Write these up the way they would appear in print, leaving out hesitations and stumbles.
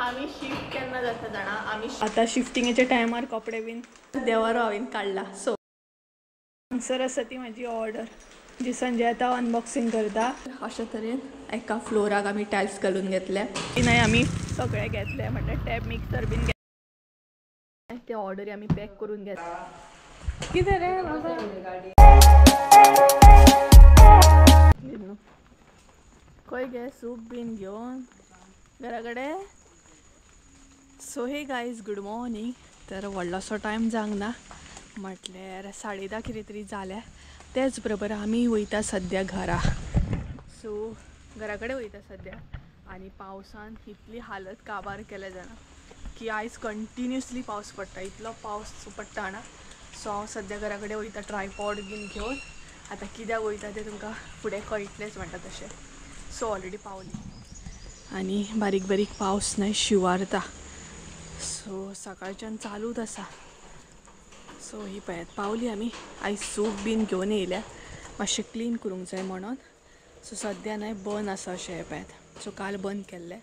आम्ही शिफ्ट केन्ना जाता जाणा आम्ही आता शिफ्टिंगेच्या टायमार कपडे बीन देवारो हांवें काडला. सो हांगसर आसा ती म्हाजी ऑर्डर जी संजय आतां अनबॉक्सिंग करता. अशा तरेन एका फ्लोराक आमी टायल्स घालून घेतले. नाही आमी सगळे घेतले म्हणल्यार टॅब मिक्सर बीन घेतले. ते ऑर्डरी आमी पॅक करून घेतला. कितें रे खंय गे सूप बीन घेवन घरा कडेन. So hey guys good morning. तर व्हडलोसो टायम जावंक ना म्हटल्यार 10:30 कितें तरी जाल्या. तेच बरोबर आमी वयता सद्या घरा. सो घरा कडेन वयता सद्या आनी पावसान इतली हालत काबार केल्या जाणा की आयज कंटिन्युअसली पावस पडटा. इतलो पावस पडटा जाणा. सो हांव सद्या घरा कडेन वयता ट्रायपॉड बीन घेवन. आतां कित्याक वयता तें तुमकां फुडें कळटलेंच म्हणटा तशें. सो ऑलरेडी पावली आनी बारीक बारीक पावस न्हय शिवारता. सो सकाळच्यान चालूच आसा. सो ही पळयात पावली आमी. आयज सूप बीन घेवन येयल्या मातशें क्लीन करूंक जाय म्हणून. सो सद्या न्हय बंद आसा अशें हे पळयात. सो काल बंद केल्लें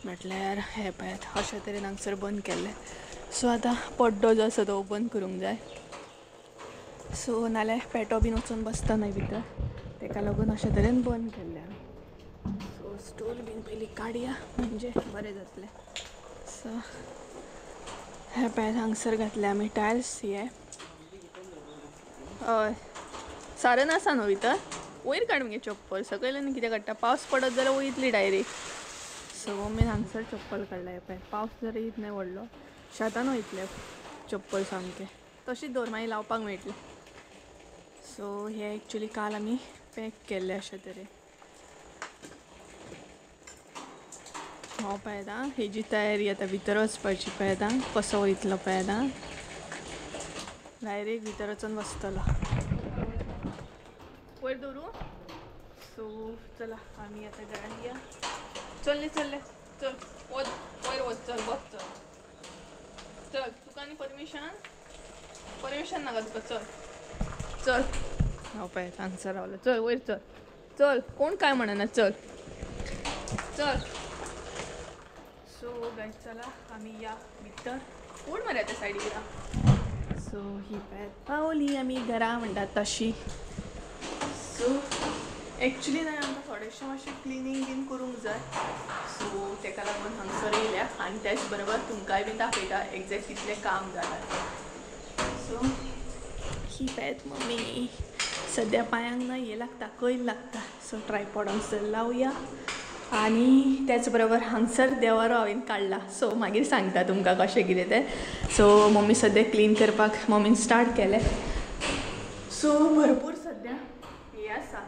म्हटल्यार हे पळयात अशे तरेन हांगसर बंद केल्लें. सो आतां पड्डो जो आसा तो ओपन करूंक जाय. सो नाल्यार पेटो बीन वचून बसता न्हय भितर तेका लागून अशे तरेन बंद केल्लें आमी. सो स्टूल बीन पयलीं काडया म्हणजे बरें जातलें. सो हे पळयात हांगसर घातले आमी टायल्स. हे हय सारन आसा न्हू भितर. वयर काड मगे चप्पल. सकयल्यान कितें काडटा. पावस पडत जाल्यार वयतली डायरेक्ट. सो मम्मीन हांगसर चप्पल काडला. हे पळय पावस जर येत न्हय व्हडलो शेतान वयतले चप्पल सामकें. तशीच दवर मागीर लावपाक मेळटलें. सो हे एक्चुली काल आमी पॅक केल्ले अशे तरेन. हो पळयत आं हेजी तयारी आतां भितर वचपाची. पळयत आं कसो वयतलो. पळयत आं डायरेक्ट भितर वचून बसतलो. वयर दवरूं. सो चला आमी आतां घरान या. चल्ले चल वच वयर वच. चल बस चल चल. तुका आनी परमिशन नाका तुका. चल हांव पळयत हांगसर रावलो. चल वयर चल. चल कोण काय म्हणना. चल चल. सो गायज चला आमी या भितर. कोण मरे त्या सायडीक या. सो ही पळयात पावली आमी घरा म्हणटा तशी. सो एक्चुली न्हय आमकां थोडेंशें मातशें क्लिनींग बीन करूंक जाय. सो तेका लागून हांगसर येयल्या आनी त्याच बरोबर तुमकांय बीन दाखयता एक्झॅक्ट कितलें काम जालां. सो ही पळयात मम्मी सद्या पांयांक न्हय हें लागता कैल लागता. सो ट्रायपॉड हांगसर लावया आनी त्याच बरोबर हांगसर देवारो हांवें काडला. सो मागीर सांगता तुमकां कशें कितें तें. सो मम्मी सद्या क्लीन करपाक मम्मीन स्टार्ट केलें. सो भरपूर सद्या हें आसा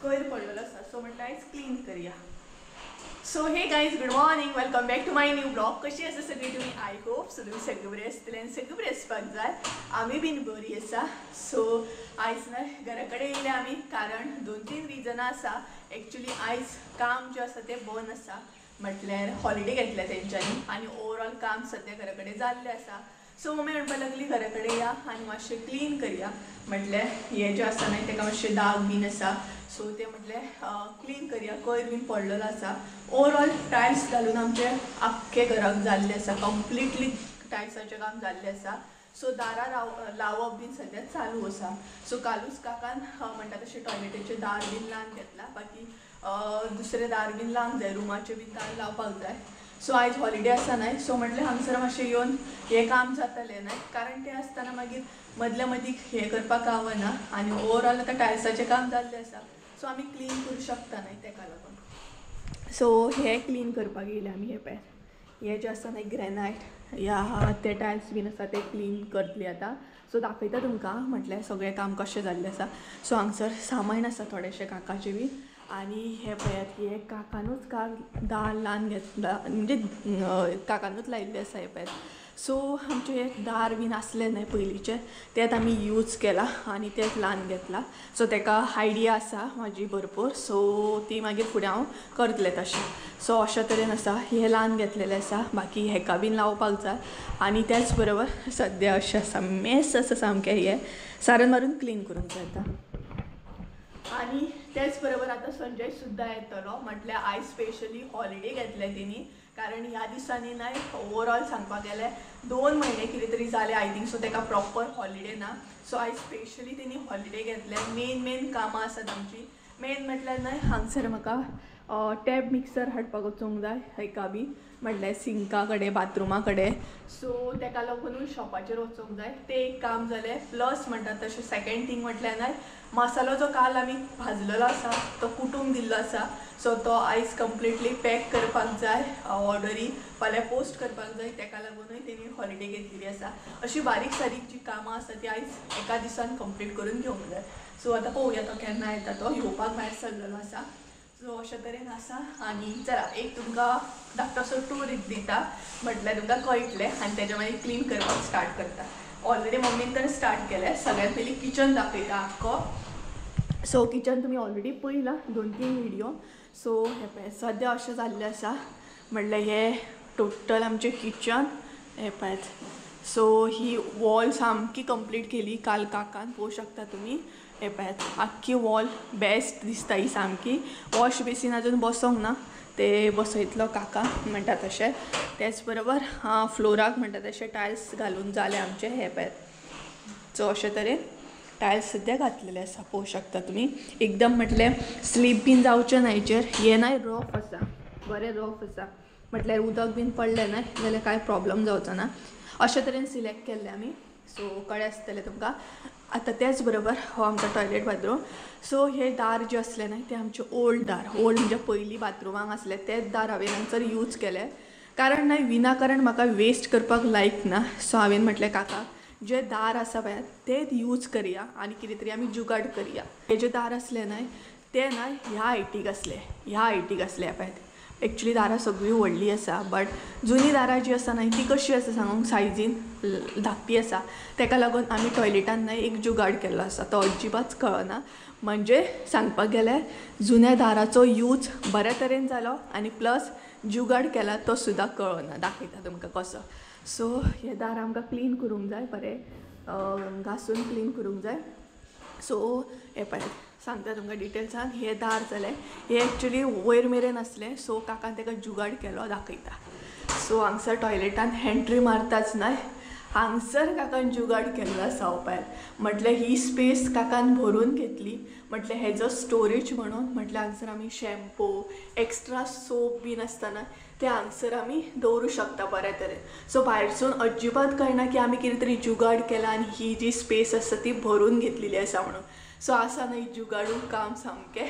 कैर पडलेलो आसा. सो म्हटल्यार आयज क्लीन करया. So hey guys good morning. Welcome back to my new blog. कशी आसा सगळी तुमी. आय होप सो तुमी सगळे बरे आसतले आनी सगळे बरे आसपाक जाय. आमी बीन बरी आसा. सो आयज न्हय घरा कडेन येयले आमी कारण 2-3 रिजनां आसा. एक्चुली आयज काम जें आसा तें बंद आसा म्हटल्यार हॉलिडे घेतल्या तेंच्यांनी आनी ओवरऑल काम सद्या घरा कडेन जाल्लें आसा. सो मम्मी म्हणपाक लागली घरा कडेन या आनी मातशें क्लीन करया. म्हटल्यार हें जें आसा न्हय तेका मातशें दाग बीन आसा. सो ते म्हटल्यार क्लीन करया. कैर बीन पडलेलो आसा. ओवरऑल टायल्स घालून आमचे आख्खे घराक जाल्लें आसा. कंप्लिटली टायल्साचें काम जाल्लें आसा. सो दारां लावप बीन सद्या चालू आसा. सो कालूच काकान म्हणटा तशें टॉयलेटीचें दार बीन लावन घेतला. बाकी दुसरें दार बीन लावंक जाय. रुमाचें बीन दार लावपाक जाय. सो आयज हॉलिडे आसा न्हय. सो म्हटलें हांगसर मातशें येवन हें काम जातलें न्हय कारण तें आसतना मागीर मदल्या मदीक हें करपाक गावना आनी ओवरऑल आतां टायल्साचें काम जाल्लें आसा. सो आमी क्लीन करूं शकता न्हय तेका लागून. सो हें क्लीन करपाक येयलें आमी. हे पळय हें जें आसा न्हय ग्रेनायट या ते टायल्स बीन आसा ते क्लीन करतली आतां. सो दाखयता तुमकां म्हटल्यार सगळें काम कशें जाल्लें आसा. सो हांगसर सामान आसा थोडेंशें काकाचें बीन आनी हे पळयात हे काकानूच काल दार लावन घेतला म्हणजे काकानूच लायिल्लें आसा. हे पळयात. सो आमचें दार बीन आसलें न्हय पयलींचें तेंच आमी यूज केलां आनी तेंच लावन घेतलां. सो तेका आयडिया आसा म्हाजी भरपूर. सो ती मागीर फुडें हांव करतलें तशें. सो अशे तरेन आसा हें लावन घेतलेलें आसा. बाकी हेका बीन लावपाक जाय आनी त्याच बरोबर सद्या अशें आसा मेस आसा सामकें. हें सारन मारून क्लीन करूंक जाय आतां. आनी त्याच बरोबर आतां संजय सुद्दां येतलो म्हटल्यार आयज स्पेशली हॉलिडे घेतले तेणी कारण ह्या दिसांनी नाही ओवरऑल सांगपाक गेले 2 महिने कितें तरी जाले आय थिंक सो ताका प्रॉपर हॉलिडे ना. सो आयज स्पेशली तेणी हॉलिडे घेतले. मेन कामां आसात आमची. मेन म्हटल्यार न्हय हांगसर म्हाका टॅब मिक्सर हाडपाक वचूंक जाय हेका बी म्हटल्यार सिंका कडेन बाथरुमा कडेन. सो ताका लागून शॉपाचेर वचूंक जाय. तें एक काम जालें. प्लस म्हणटात तशें सेकेंड थिंग म्हटल्यार न्हय मसालो जो काल आमी भाजलेलो आसा तो कुटूंक दिल्लो आसा. सो तो आयज कंप्लिटली पॅक करपाक जाय. ऑर्डरी फाल्यां पोस्ट करपाक जाय. ताका लागूनय तेणी हॉलिडे घेतलेली आसा. अशी बारीक सारीक जी कामां आसा ती आयज एका दिसान कंप्लीट करून घेवंक जाय. सो आतां पळोवया तो केन्ना येता. तो येवपाक भायर सरलेलो आसा. सो अशे तरेन आसा. आनी चला एक तुमकां धाकटोसो टूर दिता म्हटल्यार तुमकां कळटलें आनी तेज्या मागीर क्लीन करपाक स्टार्ट करता. ऑलरेडी मम्मीन तर स्टार्ट केलें. सगळ्यांत पयलीं किचन दाखयता आख्खो. सो किचन तुमी ऑलरेडी पळयलां 2-3 व्हिडियो. सो हे पळय सद्या अशें जाल्लें आसा म्हटल्यार हे टोटल आमचें किचन हे पळयात. सो ही वॉल सामकी कंप्लीट केली काल काकान. पळोवं शकता तुमी हे पळयात आख्खी वॉल बेस्ट दिसता ही सामकी. वॉश बेसीन अजून बसोंक ना ते बसयतलो काका म्हणटा तशें. तेच बरोबर फ्लोराक म्हणटा तशें टायल्स घालून जाले आमचे हे पळयात. सो अशे तरेन टायल्स सद्या घातलेले आसा. पळोवं शकता तुमी एकदम म्हटल्यार स्लीप बीन जावचें ना हेचेर. हे नाय रफ आसा बरें रफ आसा म्हटल्यार उदक बीन पडलें ना जाल्यार कांय प्रॉब्लम जावचो ना. अशे तरेन सिलेक्ट केल्लें आमी. सो कळ्ळें आसतलें तुमकां. आतां तेच बरोबर हो आमचो टॉयलेट बाथरूम. सो हे दार जे असले ना ते आमचे ओल्ड दार. ओल्ड म्हणजे पयलीं बाथरुमाक आसले तेच दार हांवें हांगसर यूज केले. कारण ना विनाकारण म्हाका वेस्ट करपाक लायक ना. सो हांवें म्हटलें काका जे दार आसा पळय तेच यूज करया आनी कितें तरी आमी जुगाड करया. हे जे दार असले न्हय ते ना ह्या हायटीक असले पळयात. एक्चुली दारां सगळीं व्हडलीं आसा बट जुनी दारां जी आसा न्हय ती कशी आसा सांगूंक सायजीन धाकटी आसा. ताका लागून आमी टॉयलेटान न्हय एक जुगाड केल्लो आसा तो अजिबात कळना. म्हणजे सांगपाक गेल्यार जुन्या दाराचो यूज बऱ्या तरेन जालो आनी प्लस जुगाड केला तो सुद्दां कळना. दाखयता तुमकां कसो. सो हे दार आमकां क्लीन करूंक जाय बरें घासून क्लीन करूंक जाय. सो हे पळय सांगता तुमकां डिटेल्सान. हे दार जाले हे एक्चुली वयर मेरेन आसले. सो काकान ताका जुगाड केलो दाखयता. सो हांगसर टॉयलेटान एंट्री मारताच न्हय हांगसर काकान जुगाड केल्लो आसा पळयात. म्हटल्यार ही स्पेस काकान भरून घेतली. म्हटल्यार हेजो स्टोरेज म्हणून म्हटल्यार हांगसर आमी शॅम्पू एक्स्ट्रा सोप बीन आसतना ते हांगसर आमी दवरूं शकता बऱ्या तरेन. सो भायरसून अजिबात कळना की आमी कितें तरी जुगाड केला आनी ही जी स्पेस आसा ती भरून घेतलेली आसा म्हणून. सो आसा न्हय जुगाडून काम सामकें.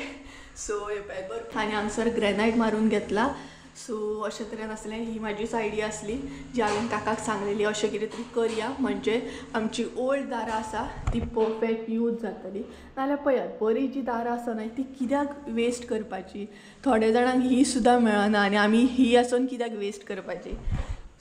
सो हे पळय बरें. आनी हांगसर ग्रेनायट मारून घेतला. सो अशे तरेन आसलें. ही म्हाजीच आयडिया आसली जी हांवें काकाक सांगलेली अशें कितें तरी करया म्हणजे आमची ओल्ड दारां आसा ती परफेक्ट यूज जातली. नाल्यार पळयात बरी जी दारां आसा न्हय ती कित्याक वेस्ट करपाची. थोडे जाणांक ही सुद्दां मेळना आनी आमी ही आसून कित्याक वेस्ट करपाची.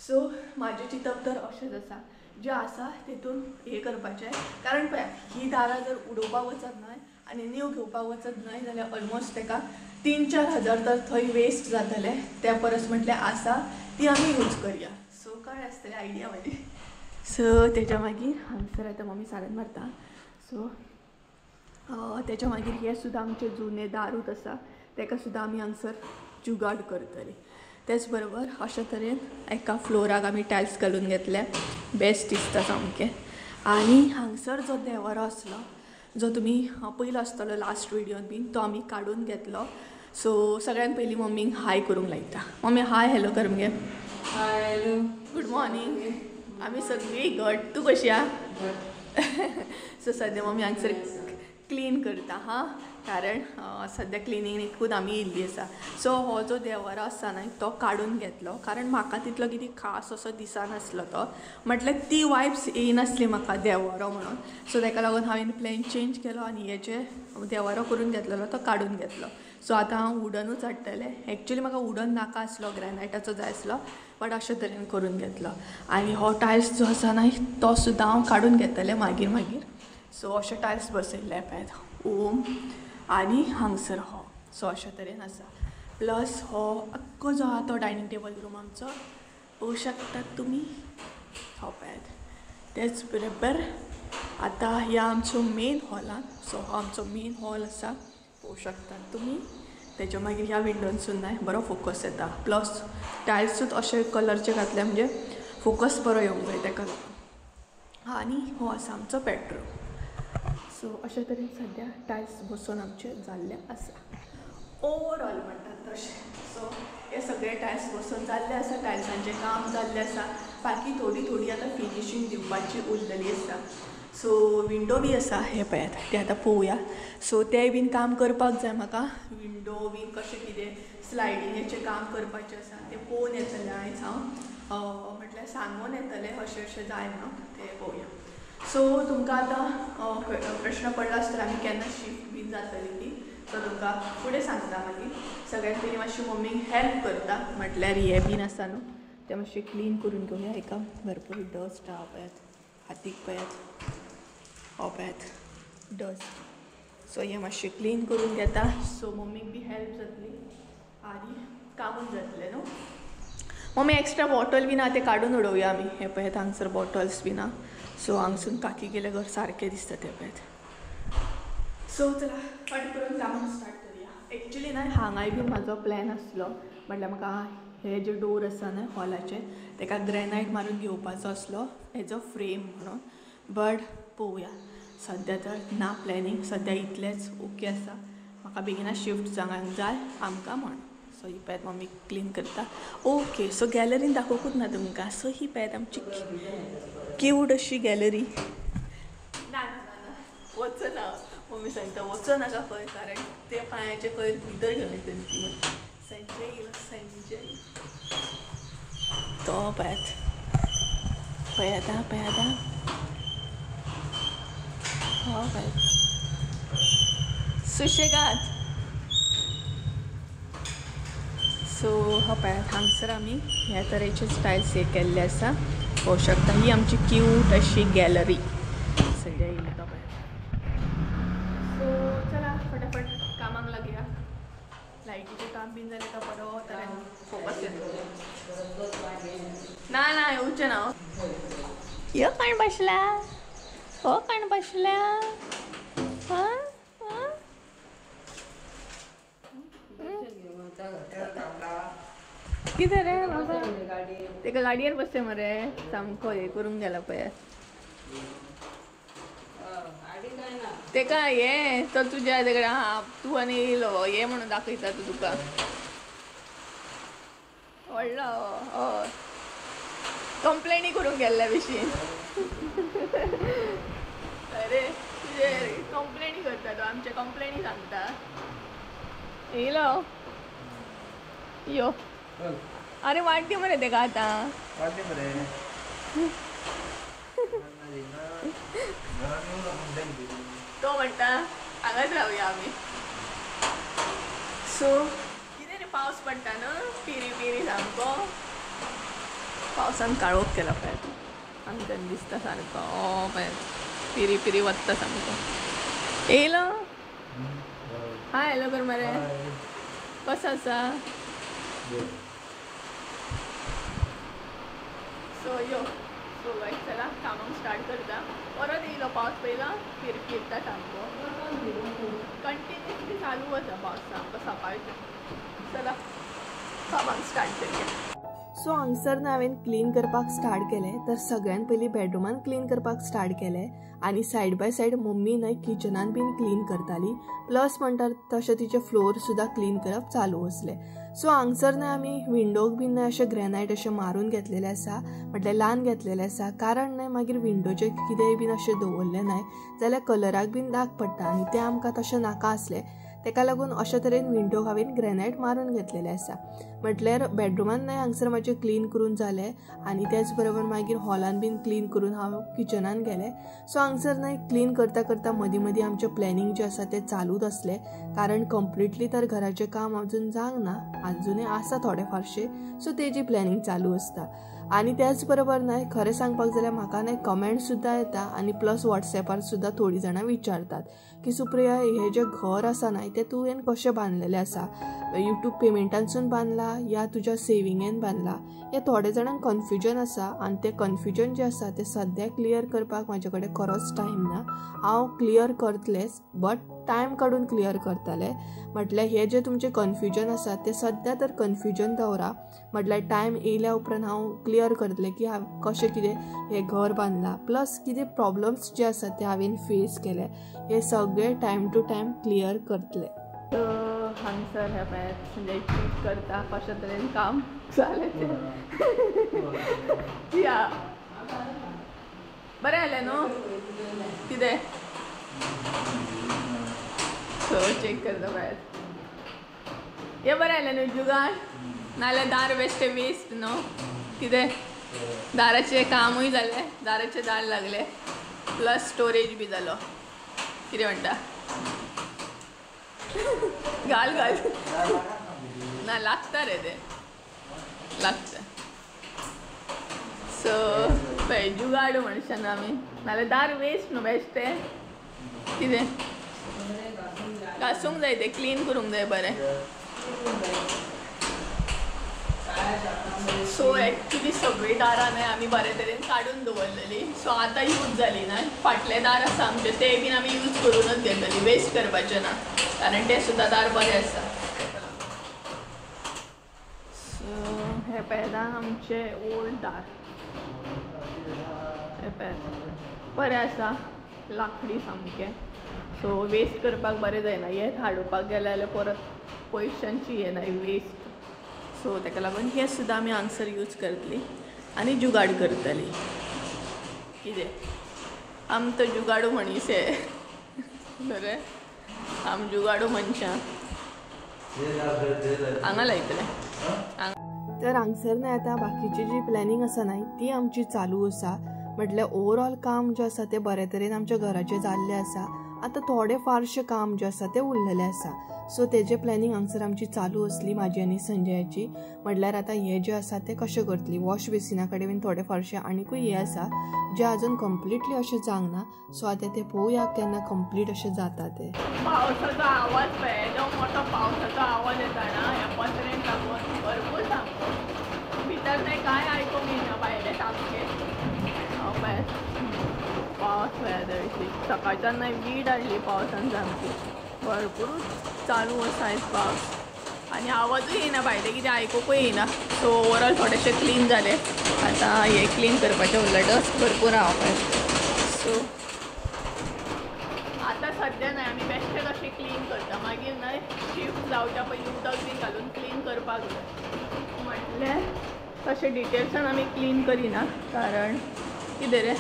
सो म्हाजें चिंतप तर अशेंच आसा जें आसा तितून हें करपाचें. कारण पळयात ही दारां जर उडोवपाक वचत न्हय आनी न्यू घेवपाक वचत न्हय जाल्यार ऑलमोस्ट ताका 3-4 हजार तर थंय वेस्ट जातले. त्या परस म्हटल्यार आसा ती आमी यूज करया. सो कळ्ळें आसतलें आयडिया म्हाजी. सो तेच्या मागीर हांगसर आतां मम्मी सारण मारता. सो तेच्या मागीर हे सुद्दां आमचे जुने दारूच आसा ताका सुद्दां आमी हांगसर जुगाड करतली. तेच बरोबर अशे तरेन एका फ्लोराक आमी टायल्स घालून घेतले. बेस्ट दिसता सामकें. आनी हांगसर जो देवारो आसलो जो तुमी पयलो आसतलो लास्ट व्हिडियोन बीन तो आमी काडून घेतलो. सो सगळ्यान पयलीं मम्मीक हाय करूंक लायता. मम्मी हाय हॅलो कर मगे. Hi hello good morning. आमी सगळीं घट. तूं कशी आहा. सो सद्या मम्मी हांगसर क्लीन करता हां कारण सद्या क्लिनिंगूच आमी येयल्ली आसा. सो हो जो देवारो आसा न्हय तो काडून घेतलो कारण म्हाका तितलो कितें खास असो दिसनासलो तो. म्हटल्यार ती वायब्स येयनासली म्हाका देवारो म्हणून. सो ताका लागून हांवें प्लॅन चेंज केलो आनी हे जे देवारो करून घेतलेलो तो काडून घेतलो. सो आतां हांव वुडनूच हाडटलें. एक्चुली म्हाका वुडन नाका आसलो ग्रेनायटाचो जाय आसलो बट अशे तरेन करून घेतलो. आनी हो टायल्स जो आसा न्हय तो सुद्दां हांव काडून घेतलें मागीर. सो अशे टायल्स बसयल्ले पळयात ओम आनी हांगसर हो. सो अशे तरेन आसा. प्लस हो आख्खो जो आहा तो डायनींग टेबल रूम आमचो पळोवं शकतात तुमी. हो पळयात. तेच बरोबर आतां ह्या आमचो मेन हॉलान. सो हो आमचो मेन हॉल आसा पळोवं शकतात तुमी. तेच्या मागीर ह्या विंडोनसून न्हय बरो फोकस येता. प्लस टायल्सूच अशे कलरचे घातले म्हणजे फोकस बरो येवंक जाय तेका लागून. आनी हो आसा आमचो बेडरूम. सो अशे तरेन सद्या टायल्स बसून आमचे जाल्ले आसा. ओवरऑल म्हणटात तशें. सो हे सगळे टायल्स बसून जाल्ले आसा. टायल्सांचें काम जाल्लें आसा. बाकी थोडी आतां फिनिशींग दिवपाची उरलेली आसा. सो विंडो बी आसा. हे पळयात ते आतां पळोवया. सो तेंय बीन काम करपाक जाय म्हाका. विंडो बीन कशें कितें स्लायडिंगेचें काम करपाचें आसा तें पळोवन येतलें आयज हांव. म्हटल्यार सांगून येतलें अशें अशें जाय म्हणून तें पळोवया. सो तुमकां आतां प्रश्न पडला आसतलो आमी केन्ना शिफ्ट बीन जातली ती. सो तुमकां फुडें सांगता मागीर. सगळ्यांत पयलीं मातशी मम्मीक हेल्प करता. म्हटल्यार हे बीन आसा न्हू तें मातशें क्लीन करून घेवया. हेका भरपूर डस्ट आहा पळयात. हातीक पळयात. हो पळयात डस्ट. सो हें मातशें क्लीन करून घेता. सो मम्मीक बी हेल्प जातली आनी कामूय जातलें न्हू. मम्मी एक्स्ट्रा बॉटल बीन आहा ते काडून उडोवया आमी. हे पळयात हांगसर बॉटल्स बीन आहा. सो हांगसून काकी गेले घर सारकें दिसता ते पळयात. सो चला फट करून कामाक स्टार्ट करुया. एक्चुली न्हय हांगाय बी म्हाजो प्लॅन आसलो. म्हटल्यार म्हाका हे जे डोर आसा न्हय हॉलाचे तेका ग्रेनायट मारून घेवपाचो आसलो एज अ फ्रेम म्हणून. बट पळोवया सद्या तर ना प्लॅनिंग. सद्या इतलेंच ओके आसा. म्हाका बेगिना शिफ्ट जावंक जाय आमकां म्हण. सो ही पळयात मम्मी क्लीन करता. ओके सो गॅलरीन दाखोवंकूच ना तुमकां. सो ही पळयात आमची क्यूट अशी गॅलरी. ना वचना. मम्मी सांगता वचनाका खंय कारण ते पांयाचे खंय भितर घेवन येतली ती म्हणून. संजय येयलो संजय. तो पळयात पळयात हो पळयात सुशेगाद. सो हो पळयात हांगसर आमी ह्या तरेचे स्टायल्स हे केल्ले आसा. पळोवंक शकता ही आमची क्यूट अशी गॅलरी. संजय येयलो तो पळयात. सो चला फटाफट कामाक लागया. लायटीचें काम बीन जालें काय बरो तरेन फोकस येतलो. ना येवचें ना. यो कोण बसला. हो कोण बसला. कितें रे बाबा तेका गाडयेर बसते मरे. सामको हे करून गेला पळयात. तेका हे तो तुज्या तेकडे हा तूं आनी येयलो हे म्हणून दाखयता तूं तुका व्हडलो. हय कंप्लेनी करूंक गेल्ल्या भशेन. अरे तुजे कंप्लेनी करता तो. आमचे कंप्लेनी सांगता. येयलो यो. अरे वाटते मरे तेका आतां. तो म्हणटा हांगाच रावया आमी. सो कितें रे पावस पडटा न्हू पिरी सामको. पावसान काळोख केला पळयात. हांगच्यान दिसता सारको. पळयात पिरी वत्ता सामको. येयलो. हाय हॅलो कर मरे. कसो आसा. सो यो. सो गायज चला कामाक स्टार्ट करता. परत येयलो पावस पयलो फिरता सामको. कंटिन्युअसली चालू आसा पावस सामको सकाळचो. चला कामाक स्टार्ट करूया. सो हांगसर ना हांवें क्लीन करपाक स्टार्ट केलें. तर सगळ्यान पयलीं बेडरूमान क्लीन करपाक स्टार्ट केलें आनी सायड बाय सायड मम्मी न्हय किचनान बीन क्लीन करताली. प्लस म्हणटा तशें तिचे फ्लोर सुद्दां क्लीन करप चालू आसलें. सो हांगसर न्हय आमी विंडोक बीन न्हय अशें ग्रेनायट अशें मारून घेतलेलें आसा. म्हटल्यार ल्हान घेतलेलें आसा. कारण न्हय मागीर विंडोचे कितेंय बीन अशें दवरलें न्हय जाल्यार कलराक बीन दाग पडटा आनी तें आमकां तशें नाका आसलें. तेका लागून अशे तरेन विंडोक हांवें ग्रेनायट मारून घेतलेलें आसा. म्हटल्यार बेडरूमान न्हय हांगसर मातशें क्लीन करून जालें आनी त्याच बरोबर मागीर हॉलान बीन क्लीन करून हांव किचनान गेलें. सो हांगसर न्हय क्लीन करता करता मदीं मदीं आमचें प्लॅनिंग जें आसा तें चालूच आसलें. कारण कंप्लिटली तर घराचें काम अजून जावंक ना. अजुनूय आसा थोडे फारशें. सो तेजी प्लॅनिंग चालू आसता. आनी त्याच बरोबर न्हय खरें सांगपाक जाल्यार म्हाका न्हय कमेंट सुद्दां येता आनी प्लस वॉट्सॅपार सुद्दां थोडीं जाणां विचारतात की सुप्रिया हें जें घर आसा न्हय तें तुवें कशें बांदलेलें आसा. यूट्यूब पेमेंटांसून बांदला या तुज्या सेविंगेन बांदला, हे थोडे जाणांक कन्फ्युजन आसा आनी ते कन्फ्युजन जे आसा ते सद्या क्लियर करपाक म्हाजे कडेन खरोच टायम ना. हांव क्लियर करतलेंच, बट टायम काडून क्लियर करतलें. म्हटल्यार हे जे तुमचे कन्फ्युजन आसा ते सद्या तर कन्फ्युजन दवरा, म्हटल्यार टायम येयल्या उपरांत हांव क्लियर करतलें की हांव कशें कितें हें घर बांदलां, प्लस कितें प्रॉब्लम्स जे आसा ते हांवें फेस केले हे सगळे टायम टू टायम क्लियर करतले. हांगसर हे पळय म्हणजे चीट करता कशें तरेन काम जालें तें. या बरें जालें न्हू कितें सो चेक करता पळय हें बरें जालें न्हू जुगाड, नाल्यार दार बेश्टे वेस्ट न्हू. कितें दाराचें कामूय जालें, दाराचे दार लागले, प्लस स्टोरेज बी जालो. कितें म्हणटा घाल घाल ना लागता रे ते लागता. सो पळय जुगाड म्हणशान आमी, नाल्यार दार वेस्ट न्हू बेश्टे. कितें घासूंक जाय, ते क्लीन करूंक जाय बरें. सो एक्चुली सगळीं दारां न्हय आमी बरे तरेन काडून दवरलेली, सो आतां यूज जाली ना. फाटले दार आसा आमचे ते बीन आमी यूज करूनच घेतली, वेस्ट करपाचें ना, कारण ते सुद्दां दार बरे आसा. सो हे पळय आमचे ओल्ड दार, हे पळय बरें आसा, लाकडी सामकें. सो वेस्ट करपाक बरें जायना, हे हाडोवपाक गेले जाल्यार परत पयशांची हे नाही वेस्ट. सो ताका लागून हे सुद्दां आमी हांगसर यूज करतली आनी जुगाड करतली. कितें आम तो जुगाडू मनीस हे बरें, आम जुगाडू मनशां हांगा लायतले. तर हांगसर न्हय आतां बाकीची जी प्लॅनिंग आसा न्हय ती आमची चालू आसा. म्हटल्यार ओवरऑल काम जें आसा तें बरे तरेन आमच्या घराचें जाल्लें आसा. आतां थोडे फारशें काम जें आसा तें उरलेलें आसा. सो तेजे प्लॅनिंग हांगसर आमची चालू असली म्हाजी आनी संजयाची. म्हटल्यार आतां हें जें आसा तें कशें करतली, वॉश बेसिना कडेन बीन थोडे फारशें आनीकूय हें आसा जें आजून कंप्लिटली अशें जावंक ना. सो आतां तें पळोवया केन्ना कंप्लीट अशें जाता तें. पावसाचो आवाज पळय, तो मोठो पावसाचो आवाज येता ना ह्या पत्रेक लागून भरपूर सामको. भितर तें कांय आयकूंक येना भायलें सामकें. पळय पावस पळय हरशी सकाळच्यान वीड हाडली पावसान सामकी, भरपूरूच चालू आसा आयज पावस आनी आवाजूय येना भायलें, कितें आयकूंकूय येना. सो ओवरऑल थोडेशें क्लीन जालें. आतां हें क्लीन करपाचें उरलें, डस्ट भरपूर आहा पळय. सो आतां सद्या न्हय आमी बेश्टे कशें क्लीन करता, मागीर न्हय शिफ्ट जावच्या पयलीं उदक बी घालून क्लीन करपाक जाय. म्हटल्यार तशें डिटेल्सान आमी क्लीन करिना, कारण कितें रे,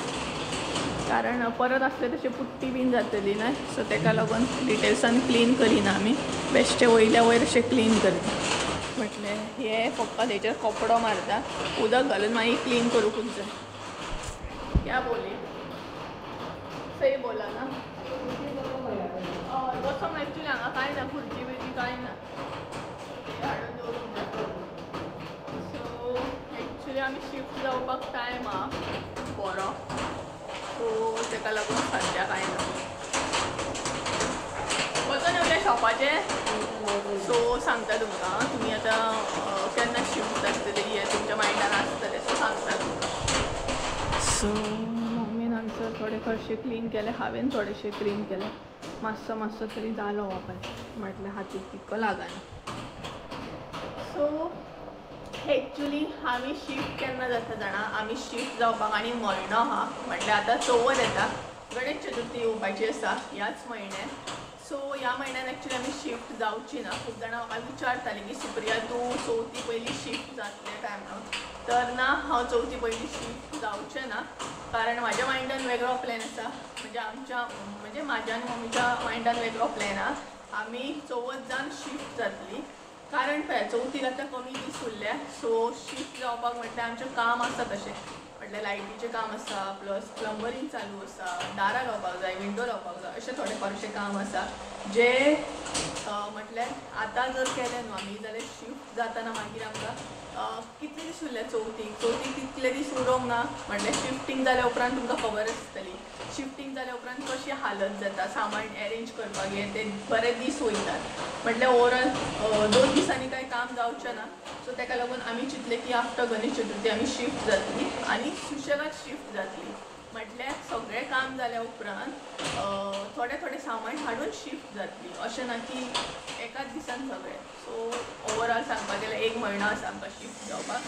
कारण परत आसलें तशें पुट्टी बीन जातली न्हय. सो ताका लागून डिटेल्सान क्लीन करिना आमी, बेश्टे वयल्या वयर अशें क्लीन करता. म्हटल्यार हे फक्त हेचेर कपडो मारता, उदक घालून मागीर क्लीन करूंकूच जाय. क्या बोली सही बोला ना. बसोंक एक्चुली हांगा कांय ना, खुर्ची बिर्ची कांय ना, हाडून दवरूंक जाय. सो एक्चुली आमी शिफ्ट जावपाक टायम आहा बरो, सो ताका लागून सद्या कांय ना. वचून येवया शॉपाचें. सो सांगता तुमकां, तुमी आतां केन्ना शिफ्ट जातली हें तुमच्या मायंडान आसतलें, सो सांगता तुमकां. सो मम्मीन हांगसर थोडे फारशे क्लीन केले, हांवें थोडेशे क्लीन केले. मातसो तरी जालो वापस, म्हटल्यार हातीक तितको लागना. सो एक्चुली आमी शिफ्ट केन्ना जाता जाणा, आमी शिफ्ट जावपाक आनी म्हयनो आहा. म्हटल्यार आतां चवथ येता, गणेश चतुर्थी येवपाची आसा ह्याच म्हयन्यान. सो ह्या म्हयन्यान एक्चुली आमी शिफ्ट जावची ना. खूब जाणां म्हाका विचारतालीं की सुप्रिया तूं चवथी पयलीं शिफ्ट जातलें काय म्हणून. तर ना, हांव चवथी पयलीं शिफ्ट जावचें ना, कारण म्हाज्या मायंडान वेगळो प्लॅन आसा. म्हणजे म्हाज्या आनी मम्मीच्या मायंडान वेगळो प्लॅन आहा. आमी चवथ जावन शिफ्ट जातली, कारण पळय चवथीक आतां कमी दीस उरल्या. सो शिफ्ट जावपाक म्हटल्यार आमचें काम आसा तशें, म्हटल्यार लायटीचें काम आसा, प्लस प्लंबरींग चालू आसा, दारां लावपाक जाय, विंडो लावपाक जाय, अशें थोडें फारशें काम आसा जे म्हटल्यार आतां जर केलें न्हू आमी जाल्यार शिफ्ट जाताना मागीर आमकां कितले दीस उरले चवथीक तितले दीस उरोंक ना. म्हटल्यार शिफ्टिंग जाल्या उपरांत तुमकां खबर आसतली. शिफ्टिंग जाल्या उपरांत कशी हालत जाता, सामान अरेंज करपाक हे ते बरे दीस वयतात. म्हटल्यार ओवरऑल 2 दिसांनी कांय काम जावचें ना. सो ताका लागून आमी चिंतलें की आफ्टर गणेश चतुर्थी आमी शिफ्ट जातली आनी सुशेगाद शिफ्ट जातली. म्हटल्यार सगळें काम जाल्या उपरांत थोडें थोडें सामान हाडून शिफ्ट जातली. अशें ना की एकाच दिसान सगळें. सो ओवरऑल सांगपाक गेल्यार 1 म्हयनो आसा आमकां शिफ्ट जावपाक.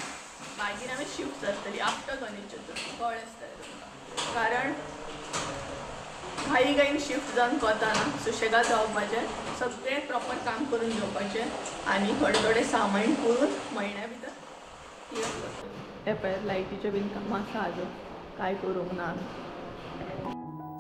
मागीर आमी शिफ्ट जातली आफ्टर गणेश चतुर्थी. कळ्ळें आसतलें तुमकां. कारण घाईन शिफ्ट जावन कोताना सुशेगाद जावपाचें, सगळें प्रॉपर काम करून घेवपाचें आनी थोडें थोडें सामान करून म्हयन्या भितर क्लियर करतलें. हे पळय लायटीचें बीन कामां आसा आजून, कांय करूंक ना.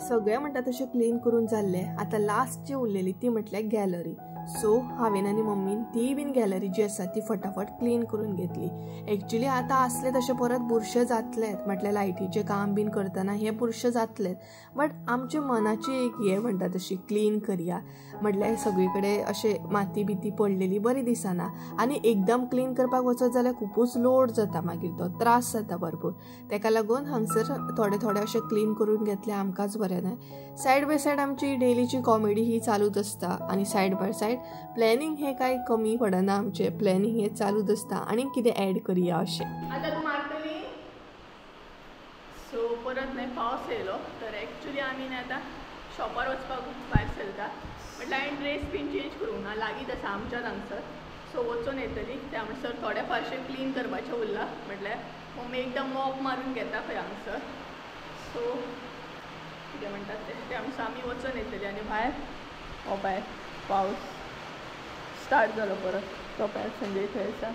सगळें म्हणटा तशें क्लीन करून जाल्लें. आतां लास्ट जी उरलेली ती म्हटल्यार गॅलरी. सो हांवें आनी मम्मीन ती बीन गॅलरी जी आसा ती फटाफट क्लीन करून घेतली. एक्चुली आतां आसले तशें परत बुरशे जातलेत. म्हटल्यार लायटीचें काम बीन करतना हे बुरशे जातलेत. बट आमच्या मनाची एक हे म्हणटा तशी क्लीन करया. म्हटल्यार सगळी कडेन अशें माती बिती पडलेली बरी दिसना. आनी एकदम क्लीन करपाक वचत जाल्यार खुबूच लोड जाता, मागीर तो त्रास जाता भरपूर. ताका लागून हांगसर थोडें थोडें अशें क्लीन करून घेतलें आमकांच बरें न्हय. सायड बाय सायड आमची डेलीची कॉमेडी ही चालूच आसता आनी सायड बाय सायड प्लॅनिंग हे कांय कमी पडना. आमचे प्लॅनिंग हे चालूच आसता आनी कितें ऍड करया अशें. आतां तूं मारतली. सो परत न्हय पावस येयलो तर एक्चुली आमी न्हय आतां शॉपार वचपाक भायर सरता. म्हटल्यार हांवें ड्रेस बीन चेंज करूंक ना, लागींच आसा आमच्याच हांगसर. सो वचून येतली. त्या हांगसर थोडें फारशें क्लीन करपाचें उरलां. म्हटल्यार मम्मी एकदम मॉप मारून घेता खंय हांगसर. सो कितें म्हणटात ते हांगसर आमी वचून येतली आनी भायर हो भायर पावस स्टार्ट जालो परत. तो भायर संजय थंय आसा.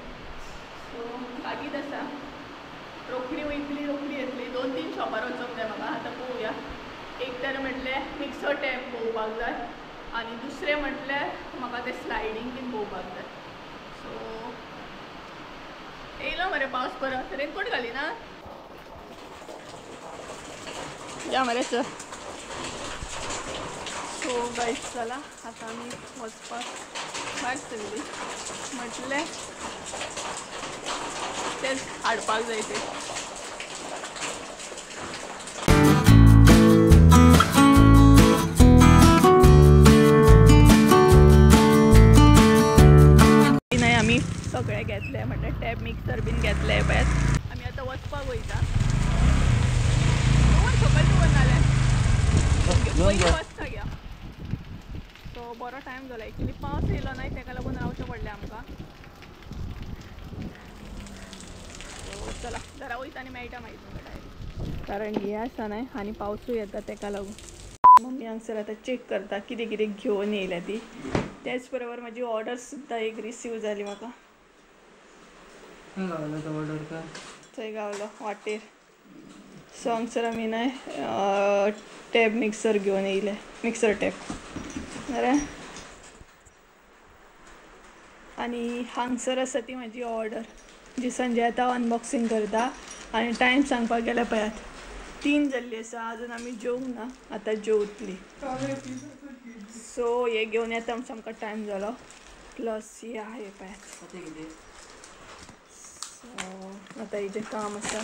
सो लागींच आसा. रोखडी वयतली रोखडी येतली. 2-3 शॉपार वचूंक जाय म्हाका. आतां पळोवया. एक तर म्हटल्यार मिक्सर टॅप पळोवपाक जाय आनी दुसरें म्हटल्यार म्हाका तें स्लायडींग बीन पळोवपाक जाय. सो येयलो मरे पावस परत. रेनकोट घाली ना या मरे चल. सो गायज चला आतां आमी वचपाक भायर सरली. म्हटल्यार तेच हाडपाक जाय ते. आमी सगळें घेतलें. म्हटल्यार टॅब मिक्सर बीन घेतलें. पळय आमी आतां वचपाक वयता. सकयल दवर नाल्यार पयलीं वचता घ्या. सो बरो टायम जालो. एक्चुली पावस येयलो न्हय ताका लागून रावचें पडलें आमकां. सो चला घरा वयता आनी मेळटा मागीर तुमकां डायरेक्ट. कारण हे आसा न्हय आनी पावसूय येता ताका लागून. मम्मी हांगसर आतां चॅक करता कितें कितें घेवन येयल्या ती. त्याच बरोबर म्हजी ऑर्डर सुद्दां एक रिसीव जाली म्हाका. थंय गावलो वाटेर. सो हांगसर आमी न्हय टॅब मिक्सर घेवन येयले. मिक्सर टॅब बरें. आनी हांगसर आसा ती म्हाजी ऑर्डर जी संजय आतां अनबॉक्सिंग करता. आनी टायम सांगपाक गेल्यार पळयात 3 जाल्ली आसा. आजून आमी जेवंक ना. आतां जेवतली. सो हे घेवन येता आमचो आमकां टायम जालो. प्लस हे आहे पळयात. सो आतां हेजें काम आसा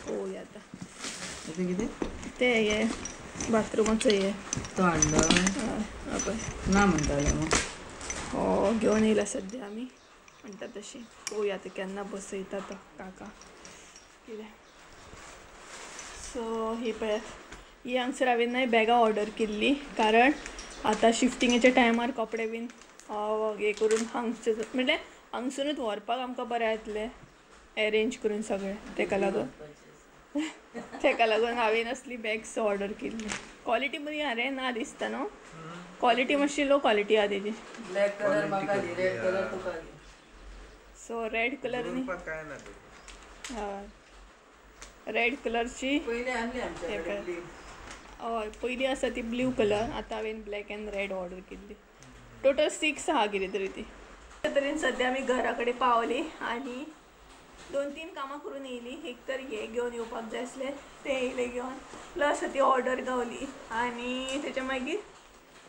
पळोवया आतां. ते हे बाथरूमाचो हे तो हाडलो ना म्हणटाले. मग हो घेवन येयला सद्या आमी म्हणटा तशी. पळोवया आतां केन्ना बसयता तो काका कितें. सो ही पळयात ही हांगसर हांवें न्हय बॅगां ऑर्डर केल्ली. कारण आतां शिफ्टिंगेच्या टायमार कपडे बीन हे करून हांगचे म्हणल्यार हांगसरूच व्हरपाक आमकां बरें येतलें अरेंज करून सगळें. ताका लागून हांवें असली बॅग्स ऑर्डर केल्ली. क्वॉलिटी बरी आहा रे. ना दिसता न्हू. क्वॉलिटी मातशी लो क्वॉलिटी आहा तेजी. ब्लॅक कलर म्हाका दी, रेड कलर तुका दी. सो रेड कलर न्ही हय रेड कलरची पयलीं आसली आमचे कडेन. हय पयलीं आसा ती ब्लू कलर. आतां हांवें ब्लॅक एंड रेड ऑर्डर केल्ली. टोटल 6 आहा कितें तरी ती. तरेन सद्या आमी घरा कडेन पावली आनी 2-3 कामां करून येयली. एक तर हे घेवन येवपाक जाय आसलें ते येयले घेवन. प्लस ती ऑर्डर गावली आनी तेच्या मागीर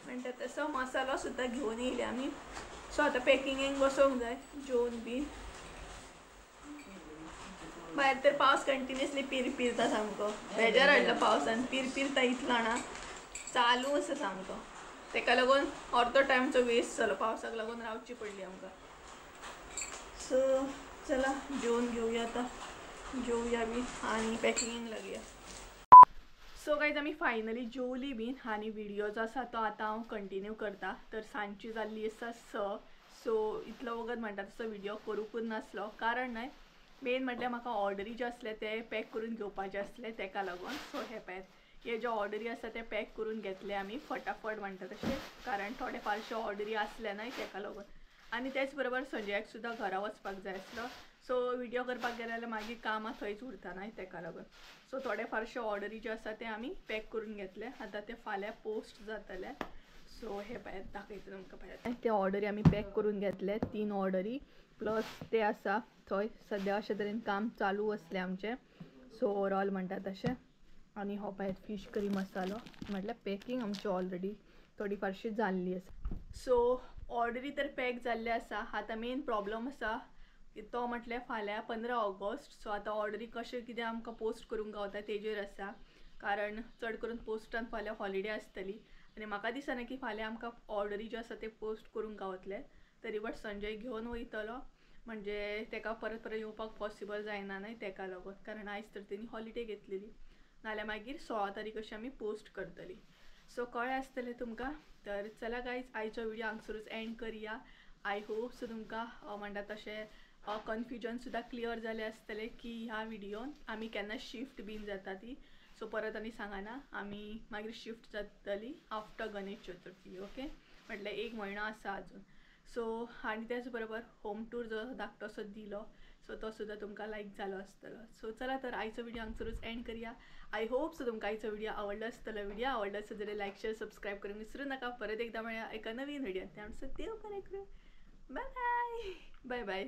म्हणटा तसो मसालो सुद्दां घेवन येयले आमी. सो आतां पॅकिंगेक बसोंक जाय जेवन बीन. भायर तर पावस कंटिन्युअसली पिरपिरता सामको बेजार हाडलो पावसान पिरपिरता इतलो ना चालू आसा सामको तेका लागून अर्दो टायमचो वेस्ट जालो पावसाक लागून रावची पडली आमकां सो चला जेवून घेवया आता जेवया बी आनी पॅकिंगेक लागया सो गायज आमी फायनली जेवली बीन आनी व्हिडिओ जो आसा तो आतां हांव कंटिन्यू करता तर सांजची जाल्ली आसा 6 सो इतलो वगत म्हणटा तसो व्हिडिओ करूंकूच नासलो कारण न्हय मेन म्हटल्यार म्हाका ऑर्डरी जे आसले ते पॅक करून घेवपाचे आसले तेका लागून सो हे पळय हे जे ऑर्डरी आसा ते पॅक करून घेतले आमी फटाफट म्हणटा तशें कारण थोडे फारशे ऑर्डरी आसले न्हय तेका लागून आनी तेच बरोबर संजयाक सुद्दां घरा वचपाक जाय आसलो सो व्हिडिओ करपाक गेले जाल्यार मागीर कामां थंयच उरता न्हय तेका लागून सो थोडे फारशे ऑर्डरी जे आसा ते आमी पॅक करून घेतले आतां ते फाल्यां पोस्ट जातले सो हे पळय दाखयता तुमकां पळय ते ऑर्डरी आमी पॅक करून घेतले 3 ऑर्डरी प्लस ते आसा थंय सद्या अशे तरेन काम चालू आसलें आमचें सो ओवरऑल म्हणटा तशें आनी हो पळय फीश करी मसालो म्हटल्यार पॅकींग आमची ऑलरेडी थोडी फारशी जाल्ली आसा सो ऑर्डरी तर पॅक जाल्ले आसा आतां मेन प्रॉब्लम आसा तो म्हटल्यार फाल्यां 15 ऑगस्ट सो आतां ऑर्डरी कशें कितें आमकां पोस्ट करूंक गावता तेजेर आसा कारण चड करून पोस्टान फाल्यां हॉलिडे आसतली आनी म्हाका दिसना की फाल्यां आमकां ऑर्डरी ज्यो आसा ते पोस्ट करूंक गावतले तरी बट संजय घेवन वयतलो म्हणजे तेका परत परत येवपाक पॉसिबल जायना न्हय तेका लागून कारण आयज तर तेणी हॉलिडे घेतलेली नाल्यार मागीर 16 तारीख अशी आमी पोस्ट करतली सो कळ्ळें आसतलें तुमकां तर चला गायज आयचो व्हिडिओ हांगसरूच एंड करया आय होप सो तुमकां म्हणटा तशें कन्फ्युजन सुद्दां क्लियर जालें आसतलें की ह्या व्हिडिओन आमी केन्ना शिफ्ट बीन जाता ती सो परत आनी सांगना आमी मागीर शिफ्ट जातली आफ्टर गणेश चतुर्थी ओके म्हटल्यार 1 म्हयनो आसा अजून सो आनी त्याच बरोबर होम टूर जो धाकटोसो दिलो सो तो सुद्दां तुमकां लायक जालो आसतलो सो चला तर आयचो व्हिडिओ हांगसरूच एंड करया आय होप सो तुमकां आयचो व्हिडिओ आवडलो आसतलो व्हिडिओ आवडलो आसत जाल्यार लायक शेअर सबस्क्राईब करूंक विसरू नाका परत एकदा मेळया एका नवीन व्हिडिओ त्या देव बरें करूं बाय बाय बाय बाय